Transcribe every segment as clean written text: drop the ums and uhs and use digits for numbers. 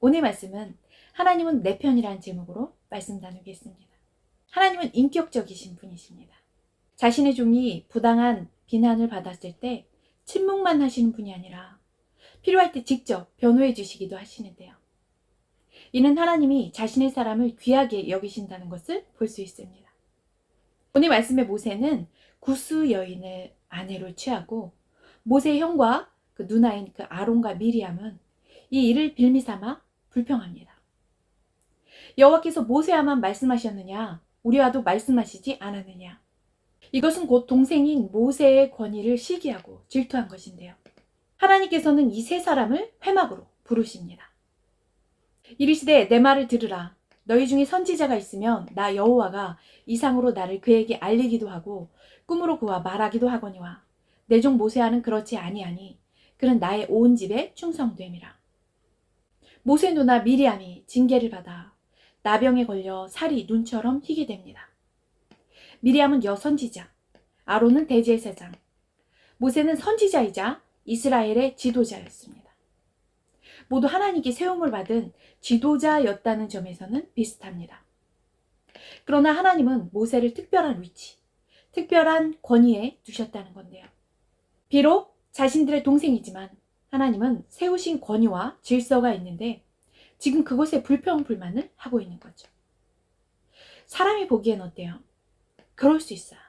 오늘 말씀은 하나님은 내 편이라는 제목으로 말씀 나누겠습니다. 하나님은 인격적이신 분이십니다. 자신의 종이 부당한 비난을 받았을 때 침묵만 하시는 분이 아니라 필요할 때 직접 변호해 주시기도 하시는데요. 이는 하나님이 자신의 사람을 귀하게 여기신다는 것을 볼 수 있습니다. 오늘 말씀의 모세는 구스 여인을 아내로 취하고 모세의 형과 그 누나인 그 아론과 미리암은 이 일을 빌미삼아 불평합니다. 여호와께서 모세와만 말씀하셨느냐? 우리와도 말씀하시지 않았느냐? 이것은 곧 동생인 모세의 권위를 시기하고 질투한 것인데요. 하나님께서는 이 세 사람을 회막으로 부르십니다. 이르시되 내 말을 들으라. 너희 중에 선지자가 있으면 나 여호와가 이상으로 나를 그에게 알리기도 하고 꿈으로 그와 말하기도 하거니와 내 종 모세와는 그렇지 아니하니 그는 나의 온 집에 충성됨이라. 모세 누나 미리암이 징계를 받아 나병에 걸려 살이 눈처럼 희게 됩니다. 미리암은 여선지자, 아론은 대제사장, 모세는 선지자이자 이스라엘의 지도자였습니다. 모두 하나님께 세움을 받은 지도자였다는 점에서는 비슷합니다. 그러나 하나님은 모세를 특별한 위치, 특별한 권위에 두셨다는 건데요. 비록 자신들의 동생이지만 하나님은 세우신 권위와 질서가 있는데 지금 그것에 불평불만을 하고 있는 거죠. 사람이 보기엔 어때요? 그럴 수 있어요.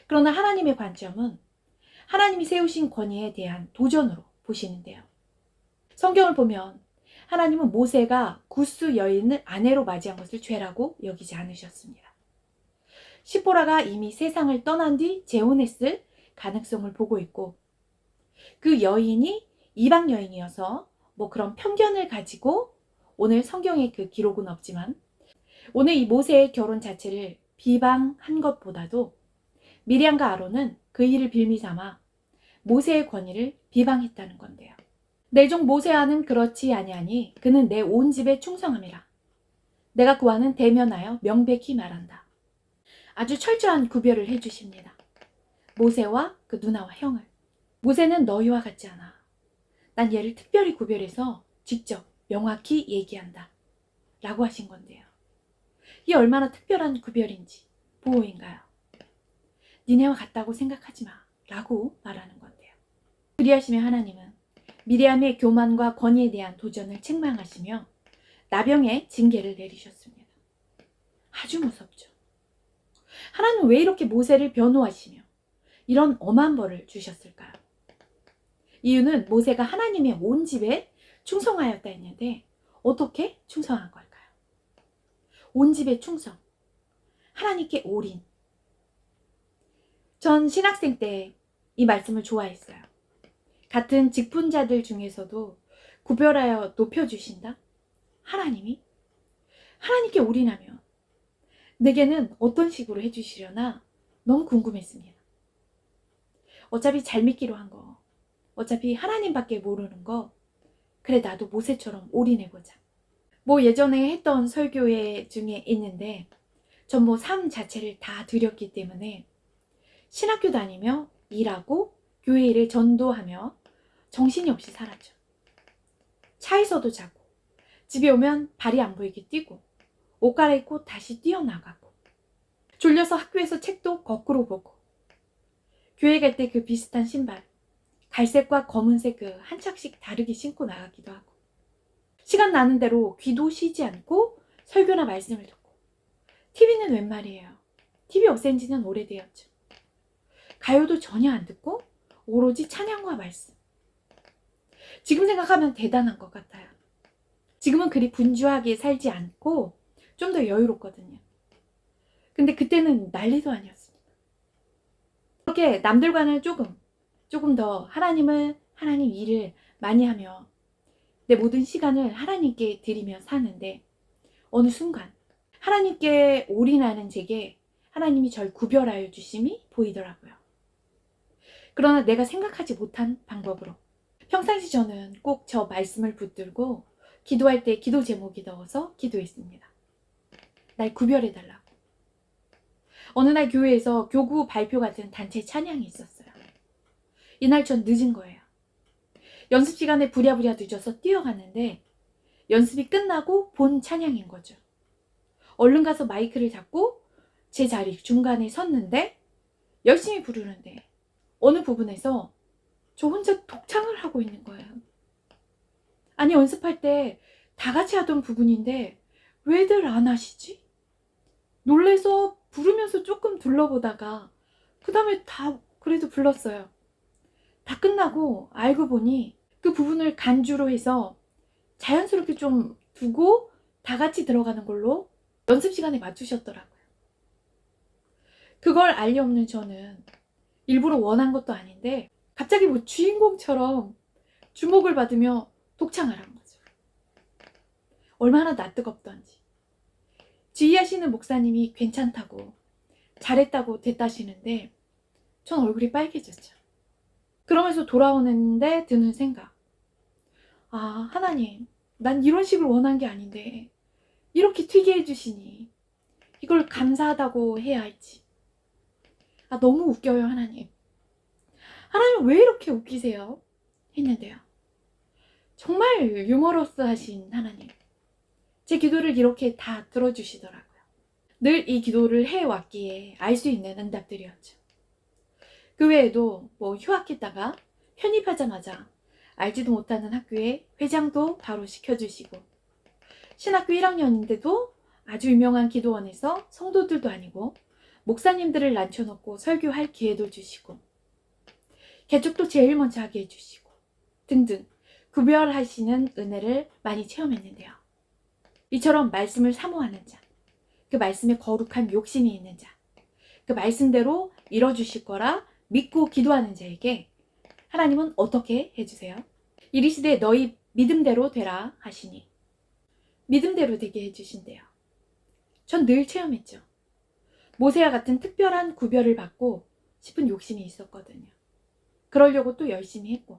그러나 하나님의 관점은 하나님이 세우신 권위에 대한 도전으로 보시는데요. 성경을 보면 하나님은 모세가 구스 여인을 아내로 맞이한 것을 죄라고 여기지 않으셨습니다. 시보라가 이미 세상을 떠난 뒤 재혼했을 가능성을 보고 있고 그 여인이 이방 여인이어서 그런 편견을 가지고 오늘 성경에 그 기록은 없지만 오늘 이 모세의 결혼 자체를 비방한 것보다도 미리암과 아론은 그 일을 빌미삼아 모세의 권위를 비방했다는 건데요. 내 종 모세와는 그렇지 아니하니 그는 내 온 집에 충성함이라. 내가 그와는 대면하여 명백히 말한다. 아주 철저한 구별을 해주십니다. 모세와 그 누나와 형을. 모세는 너희와 같지 않아. 난 얘를 특별히 구별해서 직접 명확히 얘기한다. 라고 하신 건데요. 이게 얼마나 특별한 구별인지 보호인가요? 니네와 같다고 생각하지 마. 라고 말하는 건데요. 그리하시며 하나님은 미리암의 교만과 권위에 대한 도전을 책망하시며 나병의 징계를 내리셨습니다. 아주 무섭죠. 하나님은 왜 이렇게 모세를 변호하시며 이런 엄한 벌을 주셨을까요? 이유는 모세가 하나님의 온 집에 충성하였다 했는데 어떻게 충성한 걸까요? 온 집에 충성, 하나님께 올인. 전 신학생 때 이 말씀을 좋아했어요. 같은 직분자들 중에서도 구별하여 높여주신다? 하나님이? 하나님께 올인하면 내게는 어떤 식으로 해주시려나 너무 궁금했습니다. 어차피 잘 믿기로 한 거, 어차피 하나님밖에 모르는 거, 그래 나도 모세처럼 올인해보자. 예전에 했던 설교회 중에 있는데 전 삶 자체를 다 드렸기 때문에 신학교 다니며 일하고 교회 일을 전도하며 정신이 없이 살았죠. 차에서도 자고 집에 오면 발이 안 보이게 뛰고 옷 갈아입고 다시 뛰어나가고 졸려서 학교에서 책도 거꾸로 보고 교회 갈 때 그 비슷한 신발 갈색과 검은색 그 한 짝씩 다르게 신고 나가기도 하고 시간 나는 대로 귀도 쉬지 않고 설교나 말씀을 듣고 TV는 웬 말이에요. TV 없앤 지는 오래되었죠. 가요도 전혀 안 듣고 오로지 찬양과 말씀. 지금 생각하면 대단한 것 같아요. 지금은 그리 분주하게 살지 않고 좀 더 여유롭거든요. 근데 그때는 난리도 아니었습니다. 그렇게 남들과는 조금 더 하나님 일을 많이 하며 내 모든 시간을 하나님께 드리며 사는데 어느 순간 하나님께 올인하는 제게 하나님이 절 구별하여 주심이 보이더라고요. 그러나 내가 생각하지 못한 방법으로 평상시 저는 꼭 저 말씀을 붙들고 기도할 때 기도 제목이 넣어서 기도했습니다. 날 구별해달라고. 어느 날 교회에서 교구 발표 같은 단체 찬양이 있었어요. 이날 전 늦은 거예요. 연습 시간에 부랴부랴 늦어서 뛰어갔는데 연습이 끝나고 본 찬양인 거죠. 얼른 가서 마이크를 잡고 제 자리 중간에 섰는데 열심히 부르는데 어느 부분에서 저 혼자 독창을 하고 있는 거예요. 아니, 연습할 때 다 같이 하던 부분인데 왜들 안 하시지? 놀래서 부르면서 조금 둘러보다가 그 다음에 다 그래도 불렀어요. 다 끝나고 알고 보니 그 부분을 간주로 해서 자연스럽게 좀 두고 다 같이 들어가는 걸로 연습 시간에 맞추셨더라고요. 그걸 알리 없는 저는 일부러 원한 것도 아닌데 갑자기 뭐 주인공처럼 주목을 받으며 독창을 한 거죠. 얼마나 낯뜨겁던지. 지휘하시는 목사님이 괜찮다고, 잘했다고 대따시는데 전 얼굴이 빨개졌죠. 그러면서 돌아오는데 드는 생각. 아, 하나님, 난 이런 식으로 원한 게 아닌데 이렇게 튀게 해주시니 이걸 감사하다고 해야 할지. 아, 너무 웃겨요, 하나님. 하나님 왜 이렇게 웃기세요? 했는데요. 정말 유머러스하신 하나님. 제 기도를 이렇게 다 들어주시더라고요. 늘 이 기도를 해왔기에 알 수 있는 응답들이었죠. 그 외에도 뭐 휴학했다가 편입하자마자 알지도 못하는 학교에 회장도 바로 시켜주시고, 신학교 1학년인데도 아주 유명한 기도원에서 성도들도 아니고 목사님들을 앉혀놓고 설교할 기회도 주시고, 개척도 제일 먼저 하게 해주시고 등등 구별하시는 은혜를 많이 체험했는데요. 이처럼 말씀을 사모하는 자, 그 말씀에 거룩한 욕심이 있는 자, 그 말씀대로 이뤄주실 거라 믿고 기도하는 자에게 하나님은 어떻게 해주세요? 이르시되 너희 믿음대로 되라 하시니 믿음대로 되게 해주신대요. 전 늘 체험했죠. 모세와 같은 특별한 구별을 받고 싶은 욕심이 있었거든요. 그러려고 또 열심히 했고,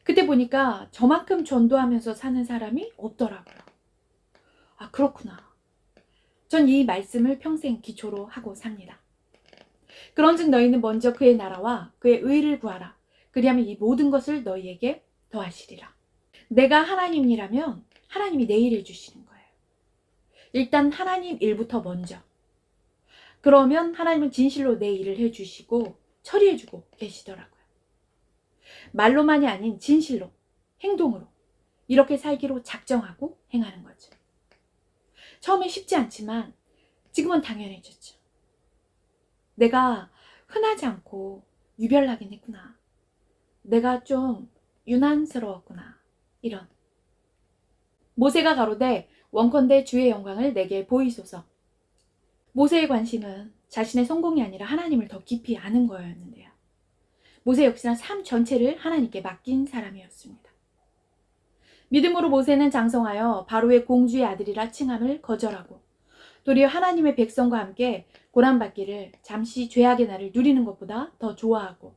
그때 보니까 저만큼 전도하면서 사는 사람이 없더라고요. 아, 그렇구나. 전 이 말씀을 평생 기초로 하고 삽니다. 그런즉 너희는 먼저 그의 나라와 그의 의를 구하라. 그리하면 이 모든 것을 너희에게 더하시리라. 내가 하나님이라면 하나님이 내 일을 주시는 거예요. 일단 하나님 일부터 먼저. 그러면 하나님은 진실로 내 일을 해주시고 처리해주고 계시더라고요. 말로만이 아닌 진실로, 행동으로 이렇게 살기로 작정하고 행하는 거죠. 처음엔 쉽지 않지만 지금은 당연해졌죠. 내가 흔하지 않고 유별나긴 했구나. 내가 좀 유난스러웠구나. 이런. 모세가 가로되 원컨대 주의 영광을 내게 보이소서. 모세의 관심은 자신의 성공이 아니라 하나님을 더 깊이 아는 거였는데요. 모세 역시나 삶 전체를 하나님께 맡긴 사람이었습니다. 믿음으로 모세는 장성하여 바로의 공주의 아들이라 칭함을 거절하고 도리어 하나님의 백성과 함께 고난받기를 잠시 죄악의 날을 누리는 것보다 더 좋아하고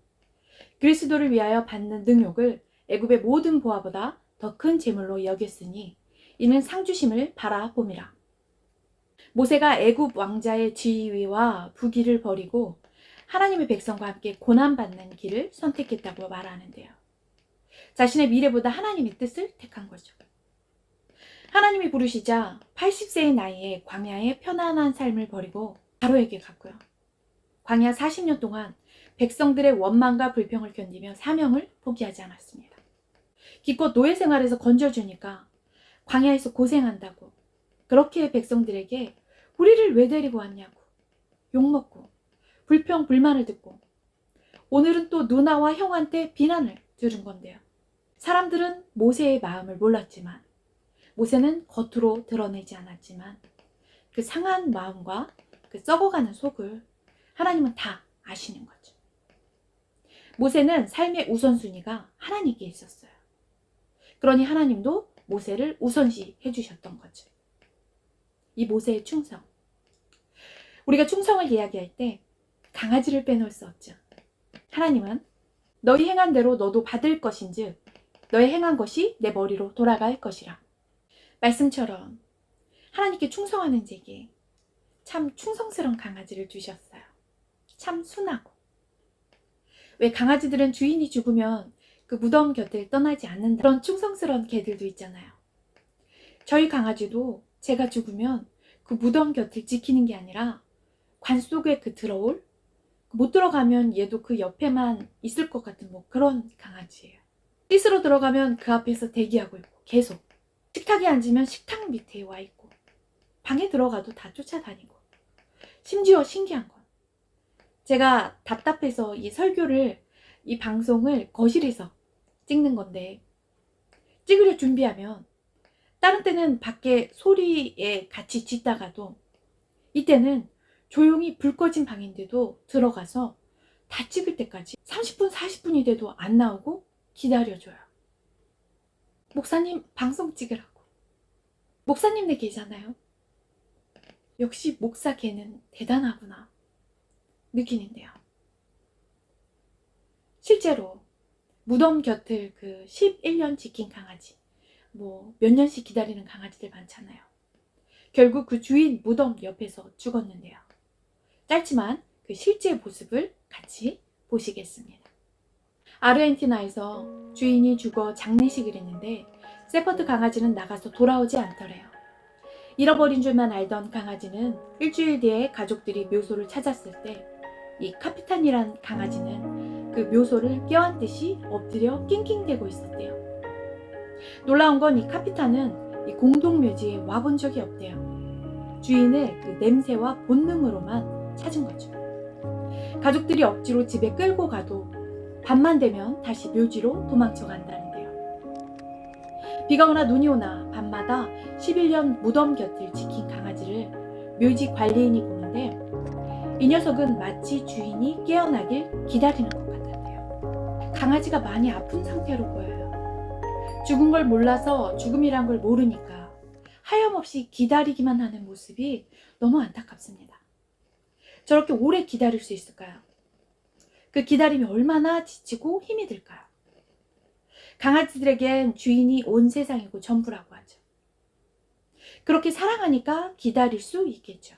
그리스도를 위하여 받는 능욕을 애굽의 모든 보화보다 더 큰 재물로 여겼으니 이는 상주심을 바라봄이라. 모세가 애굽 왕자의 지위와 부귀를 버리고 하나님의 백성과 함께 고난받는 길을 선택했다고 말하는데요. 자신의 미래보다 하나님의 뜻을 택한 거죠. 하나님이 부르시자 80세의 나이에 광야의 편안한 삶을 버리고 바로에게 갔고요. 광야 40년 동안 백성들의 원망과 불평을 견디며 사명을 포기하지 않았습니다. 기껏 노예 생활에서 건져주니까 광야에서 고생한다고 그렇게 백성들에게 우리를 왜 데리고 왔냐고 욕먹고 불평 불만을 듣고 오늘은 또 누나와 형한테 비난을 들은 건데요. 사람들은 모세의 마음을 몰랐지만 모세는 겉으로 드러내지 않았지만 그 상한 마음과 그 썩어가는 속을 하나님은 다 아시는 거죠. 모세는 삶의 우선순위가 하나님께 있었어요. 그러니 하나님도 모세를 우선시 해주셨던 거죠. 이 모세의 충성. 우리가 충성을 이야기할 때 강아지를 빼놓을 수 없죠. 하나님은 너희 행한 대로 너도 받을 것인즉 너의 행한 것이 내 머리로 돌아갈 것이라. 말씀처럼 하나님께 충성하는 자에게 참 충성스러운 강아지를 주셨어요. 참 순하고. 왜 강아지들은 주인이 죽으면 그 무덤 곁을 떠나지 않는다. 그런 충성스러운 개들도 있잖아요. 저희 강아지도 제가 죽으면 그 무덤 곁을 지키는 게 아니라 관 속에 들어올, 못 들어가면 얘도 그 옆에만 있을 것 같은 그런 강아지예요. 씻으러 들어가면 그 앞에서 대기하고 있고, 계속 식탁에 앉으면 식탁 밑에 와 있고, 방에 들어가도 다 쫓아다니고. 심지어 신기한 건, 제가 답답해서 이 설교를, 이 방송을 거실에서 찍는 건데, 찍으려 준비하면 다른 때는 밖에 소리에 같이 짖다가도 이때는 조용히 불 꺼진 방인데도 들어가서 다 찍을 때까지 30분, 40분이 돼도 안 나오고 기다려줘요. 목사님, 방송 찍으라고. 목사님네 계잖아요. 역시 목사 개는 대단하구나 느끼는데요. 실제로 무덤 곁을 11년 지킨 강아지, 몇 년씩 기다리는 강아지들 많잖아요. 결국 그 주인 무덤 옆에서 죽었는데요. 짧지만 그 실제 모습을 같이 보시겠습니다. 아르헨티나에서 주인이 죽어 장례식을 했는데 세퍼드 강아지는 나가서 돌아오지 않더래요. 잃어버린 줄만 알던 강아지는 일주일 뒤에 가족들이 묘소를 찾았을 때 이 카피탄이란 강아지는 그 묘소를 껴안듯이 엎드려 낑낑대고 있었대요. 놀라운 건 이 카피탄은 이 공동묘지에 와본 적이 없대요. 주인을 그 냄새와 본능으로만 찾은 거죠. 가족들이 억지로 집에 끌고 가도 밤만 되면 다시 묘지로 도망쳐 간다는데요. 비가 오나 눈이 오나 밤마다 11년 무덤 곁을 지킨 강아지를 묘지 관리인이 보는데 이 녀석은 마치 주인이 깨어나길 기다리는 것 같았대요. 강아지가 많이 아픈 상태로 보여요. 죽은 걸 몰라서 죽음이란 걸 모르니까 하염없이 기다리기만 하는 모습이 너무 안타깝습니다. 저렇게 오래 기다릴 수 있을까요? 그 기다림이 얼마나 지치고 힘이 들까요? 강아지들에겐 주인이 온 세상이고 전부라고 하죠. 그렇게 사랑하니까 기다릴 수 있겠죠.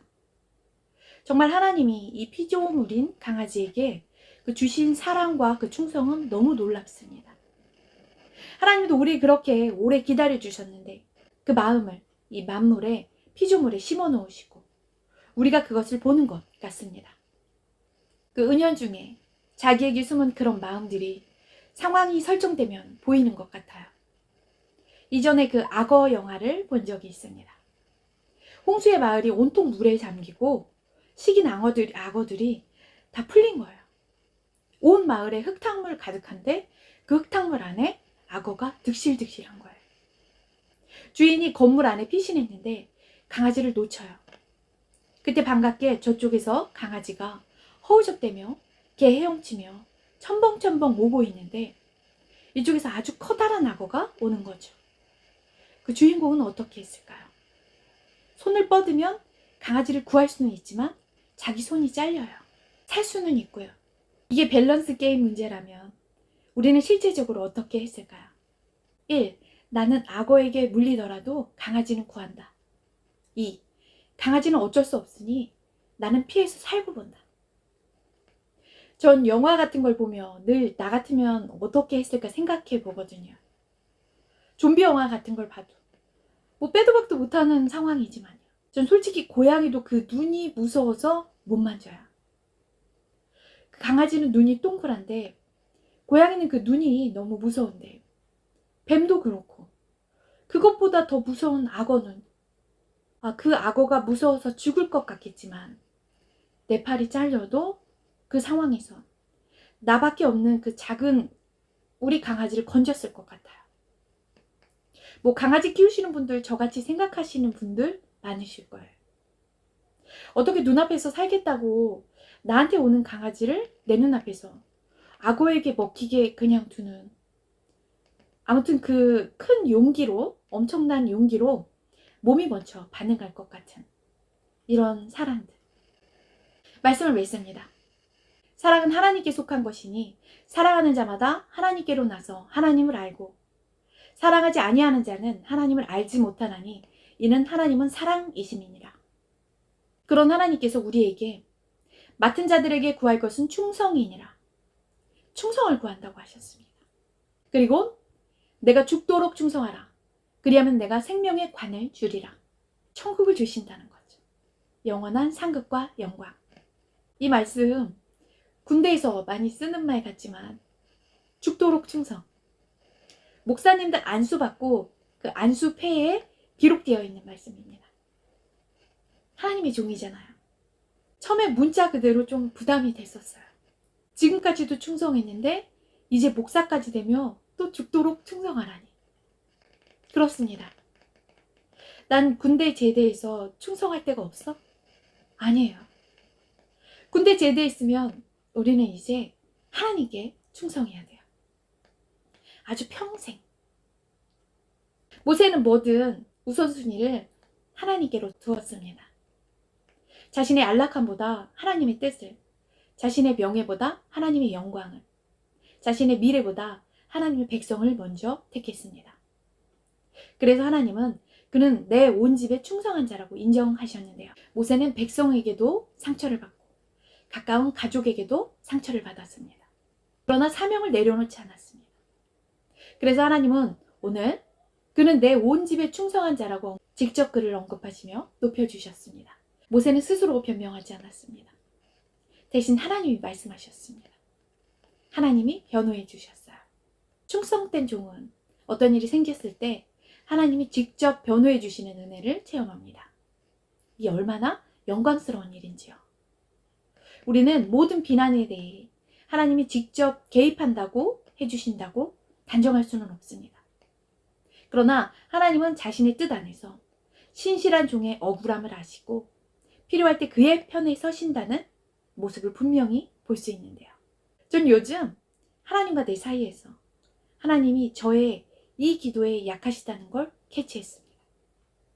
정말 하나님이 이 피조물인 강아지에게 그 주신 사랑과 그 충성은 너무 놀랍습니다. 하나님도 우리 그렇게 오래 기다려 주셨는데 그 마음을 이 만물에, 피조물에 심어 놓으시고 우리가 그것을 보는 것 같습니다. 그 은연 중에 자기에게 숨은 그런 마음들이 상황이 설정되면 보이는 것 같아요. 이전에 그 악어 영화를 본 적이 있습니다. 홍수의 마을이 온통 물에 잠기고 식인 악어들이 다 풀린 거예요. 온 마을에 흙탕물 가득한데 그 흙탕물 안에 악어가 득실득실한 거예요. 주인이 건물 안에 피신했는데 강아지를 놓쳐요. 그때 반갑게 저쪽에서 강아지가 허우적대며 개 헤엄치며 첨벙첨벙 오고 있는데 이쪽에서 아주 커다란 악어가 오는 거죠. 그 주인공은 어떻게 했을까요? 손을 뻗으면 강아지를 구할 수는 있지만 자기 손이 잘려요. 살 수는 있고요. 이게 밸런스 게임 문제라면 우리는 실제적으로 어떻게 했을까요? 1. 나는 악어에게 물리더라도 강아지는 구한다. 2. 강아지는 어쩔 수 없으니 나는 피해서 살고 본다. 전 영화 같은 걸 보며 늘 나 같으면 어떻게 했을까 생각해 보거든요. 좀비 영화 같은 걸 봐도 빼도 박도 못하는 상황이지만요. 전 솔직히 고양이도 그 눈이 무서워서 못 만져요. 그 강아지는 눈이 동그란데 고양이는 그 눈이 너무 무서운데 뱀도 그렇고 그것보다 더 무서운 악어는 그 악어가 무서워서 죽을 것 같겠지만 내 팔이 잘려도 그 상황에서 나밖에 없는 그 작은 우리 강아지를 건졌을 것 같아요. 강아지 키우시는 분들 저같이 생각하시는 분들 많으실 거예요. 어떻게 눈앞에서 살겠다고 나한테 오는 강아지를 내 눈앞에서 악어에게 먹히게 그냥 두는, 아무튼 그 큰 용기로, 엄청난 용기로 몸이 먼저 반응할 것 같은 이런 사랑들. 말씀을 맺습니다. 사랑은 하나님께 속한 것이니 사랑하는 자마다 하나님께로 나서 하나님을 알고 사랑하지 아니하는 자는 하나님을 알지 못하나니 이는 하나님은 사랑이심이니라. 그런 하나님께서 우리에게 맡은 자들에게 구할 것은 충성이니라. 충성을 구한다고 하셨습니다. 그리고 내가 죽도록 충성하라. 그리하면 내가 생명의 관을 주리라. 천국을 주신다는 거죠. 영원한 상급과 영광. 이 말씀 군대에서 많이 쓰는 말 같지만 죽도록 충성. 목사님들 안수받고 그 안수패에 기록되어 있는 말씀입니다. 하나님의 종이잖아요. 처음에 문자 그대로 좀 부담이 됐었어요. 지금까지도 충성했는데 이제 목사까지 되면 또 죽도록 충성하라니. 그렇습니다. 난 군대 제대해서 충성할 데가 없어? 아니에요. 군대 제대했으면 우리는 이제 하나님께 충성해야 돼요. 아주 평생. 모세는 뭐든 우선순위를 하나님께로 두었습니다. 자신의 안락함보다 하나님의 뜻을, 자신의 명예보다 하나님의 영광을, 자신의 미래보다 하나님의 백성을 먼저 택했습니다. 그래서 하나님은 그는 내 온 집에 충성한 자라고 인정하셨는데요. 모세는 백성에게도 상처를 받고 가까운 가족에게도 상처를 받았습니다. 그러나 사명을 내려놓지 않았습니다. 그래서 하나님은 오늘 그는 내 온 집에 충성한 자라고 직접 그를 언급하시며 높여주셨습니다. 모세는 스스로 변명하지 않았습니다. 대신 하나님이 말씀하셨습니다. 하나님이 변호해 주셨어요. 충성된 종은 어떤 일이 생겼을 때 하나님이 직접 변호해 주시는 은혜를 체험합니다. 이게 얼마나 영광스러운 일인지요. 우리는 모든 비난에 대해 하나님이 직접 개입한다고 해주신다고 단정할 수는 없습니다. 그러나 하나님은 자신의 뜻 안에서 신실한 종의 억울함을 아시고 필요할 때 그의 편에 서신다는 모습을 분명히 볼 수 있는데요. 전 요즘 하나님과 내 사이에서 하나님이 저의 이 기도에 약하시다는 걸 캐치했습니다.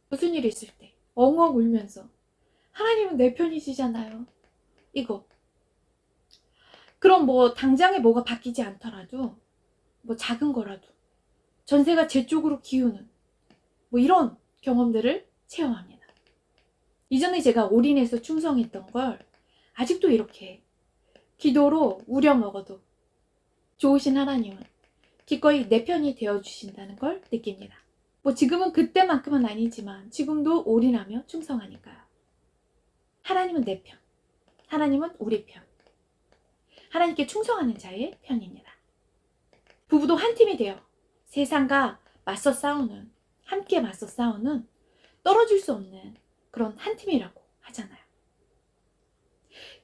무슨 일이 있을 때 엉엉 울면서 하나님은 내 편이시잖아요. 이거. 그럼 뭐 당장에 뭐가 바뀌지 않더라도 뭐 작은 거라도 전세가 제 쪽으로 기우는 뭐 이런 경험들을 체험합니다. 이전에 제가 올인해서 충성했던 걸 아직도 이렇게 기도로 우려먹어도 좋으신 하나님은 기꺼이 내 편이 되어주신다는 걸 느낍니다. 뭐 지금은 그때만큼은 아니지만 지금도 올인하며 충성하니까요. 하나님은 내 편, 하나님은 우리 편, 하나님께 충성하는 자의 편입니다. 부부도 한 팀이 되어 세상과 맞서 싸우는, 함께 맞서 싸우는 떨어질 수 없는 그런 한 팀이라고 하잖아요.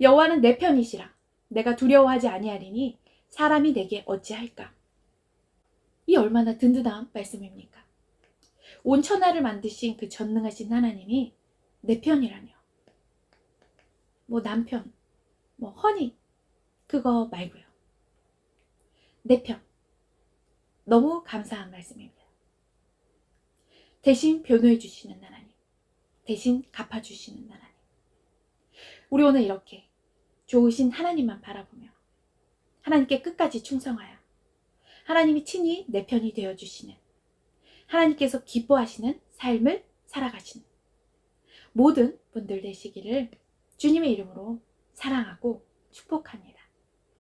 여호와는 내 편이시라 내가 두려워하지 아니하리니 사람이 내게 어찌할까. 이 얼마나 든든한 말씀입니까? 온 천하를 만드신 그 전능하신 하나님이 내 편이라뇨. 뭐 남편, 뭐 허니 그거 말고요. 내 편. 너무 감사한 말씀입니다. 대신 변호해 주시는 하나님, 대신 갚아주시는 하나님. 우리 오늘 이렇게 좋으신 하나님만 바라보며 하나님께 끝까지 충성하여 하나님이 친히 내 편이 되어주시는, 하나님께서 기뻐하시는 삶을 살아가시는 모든 분들 되시기를 주님의 이름으로 사랑하고 축복합니다.